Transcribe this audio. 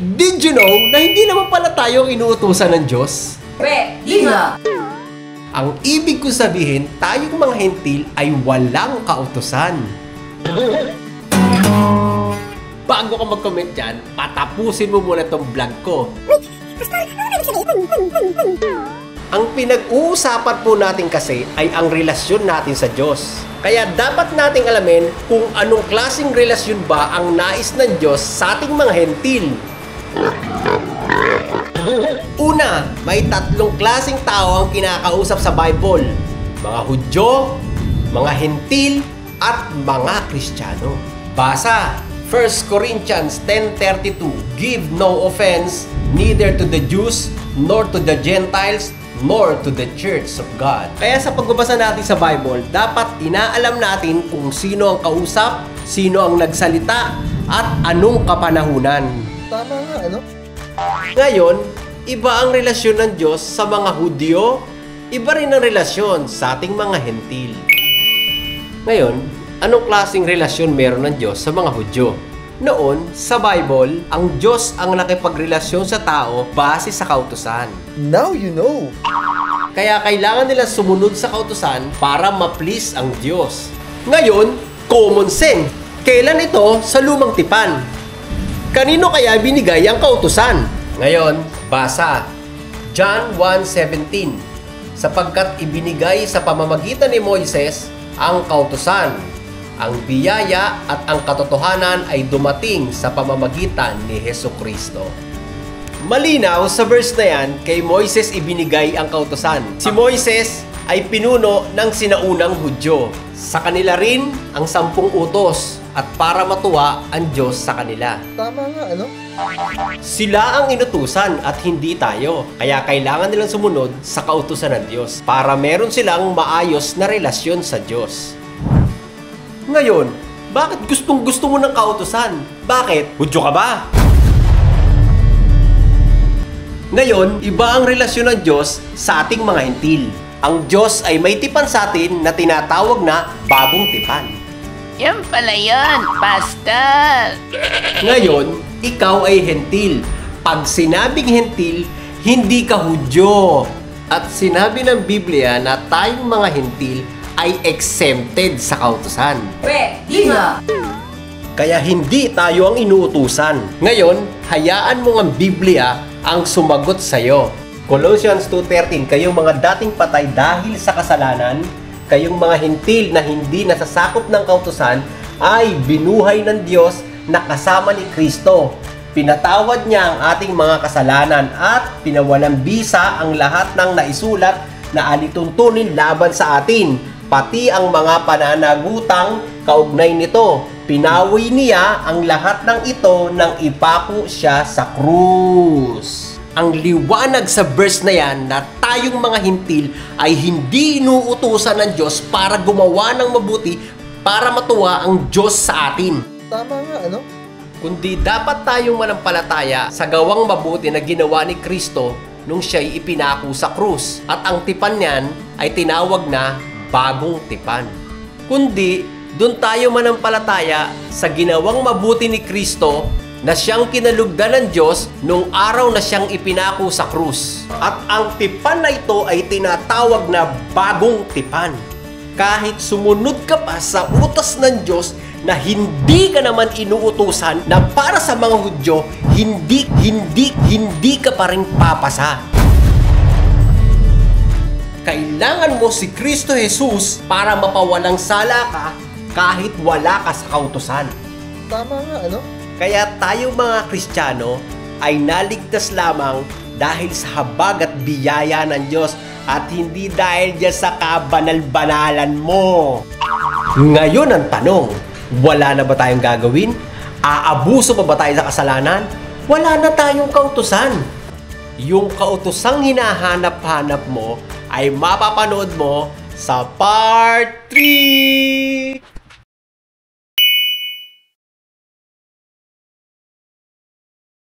Did you know na hindi naman pala tayo ang inuutusan ng Diyos? Di nga! Ang ibig ko sabihin, tayong mga hentil ay walang kautusan. Bago ka mag-comment dyan, patapusin mo muna itong vlog ko. Ang pinag-uusapan po natin kasi ay ang relasyon natin sa Diyos. Kaya dapat nating alamin kung anong klaseng relasyon ba ang nais ng Diyos sa ating mga hentil. Una, may tatlong klaseng tao ang kinakausap sa Bible. Mga Hudyo, mga hentil, at mga Kristiyano. Basa, 1 Corinthians 10:32, give no offense neither to the Jews, nor to the Gentiles, nor to the Church of God. Kaya sa pagbabasa natin sa Bible, dapat inaalam natin kung sino ang kausap, sino ang nagsalita, at anong kapanahunan. Tama nga, ano? Ngayon, iba ang relasyon ng Diyos sa mga Hudyo, iba rin ang relasyon sa ating mga hentil. Ngayon, anong klaseng relasyon meron ng Diyos sa mga Hudyo? Noon, sa Bible, ang Diyos ang nakipagrelasyon sa tao base sa kautusan. Now you know! Kaya kailangan nila sumunod sa kautusan para ma-please ang Diyos. Ngayon, common sense. Kailan ito sa lumang tipan? Kanino kaya binigay ang kautusan? Ngayon, basa. John 1:17. Sapagkat ibinigay sa pamamagitan ni Moises ang kautusan, ang biyaya at ang katotohanan ay dumating sa pamamagitan ni Hesukristo. Malinaw sa verse na yan, kay Moises ibinigay ang kautusan. Si Moises ay pinuno ng sinaunang Hudyo. Sa kanila rin ang 10 utos at para matuwa ang Diyos sa kanila. Tama nga, ano? Sila ang inutusan at hindi tayo. Kaya kailangan nilang sumunod sa kautusan ng Diyos para meron silang maayos na relasyon sa Diyos. Ngayon, bakit gustong-gusto mo ng kautusan? Bakit? Hudyo ka ba? Ngayon, iba ang relasyon ng Diyos sa ating mga hentil. Ang Diyos ay may tipan sa atin na tinatawag na bagong tipan. Yan pala yun, Pastor! Ngayon, ikaw ay hentil. Pag sinabing hentil, hindi ka Hudyo. At sinabi ng Biblia na tayong mga hentil ay exempted sa kautusan. Di nga! Kaya hindi tayo ang inuutusan. Ngayon, hayaan mo ang Biblia ang sumagot sa iyo. Colossians 2:13, kayong mga dating patay dahil sa kasalanan, kayong mga hentil na hindi nasasakop ng kautusan, ay binuhay ng Diyos na kasama ni Kristo. Pinatawad niya ang ating mga kasalanan at pinawalang bisa ang lahat ng naisulat na alituntunin laban sa atin, pati ang mga pananagutang kaugnay nito. Pinawi niya ang lahat ng ito nang ipako siya sa krus. Ang liwanag sa verse na yan na tayong mga hentil ay hindi inuutusan ng Diyos para gumawa ng mabuti para matuwa ang Diyos sa atin. Tama nga, ano? Kundi dapat tayong manampalataya sa gawang mabuti na ginawa ni Kristo nung siya'y ipinako sa krus. At ang tipan niyan ay tinawag na bagong tipan. Kundi doon tayo manampalataya sa ginawang mabuti ni Kristo na siyang kinalugdan ng Diyos nung araw na siyang ipinako sa krus. At ang tipan na ito ay tinatawag na bagong tipan. Kahit sumunod ka pa sa utos ng Diyos na hindi ka naman inuutusan na para sa mga Hudyo, hindi ka pa rin papasa. Kailangan mo si Kristo Jesus para mapawalang sala ka kahit wala ka sa kautusan. Tama nga, ano? Kaya tayo mga Kristiyano ay naligtas lamang dahil sa habag at biyaya ng Diyos at hindi dahil dyan sa kabanal-banalan mo. Ngayon ang tanong, wala na ba tayong gagawin? Aabuso pa ba tayo sa kasalanan? Wala na tayong kautusan. Yung kautusang hinahanap-hanap mo ay mapapanood mo sa part 3!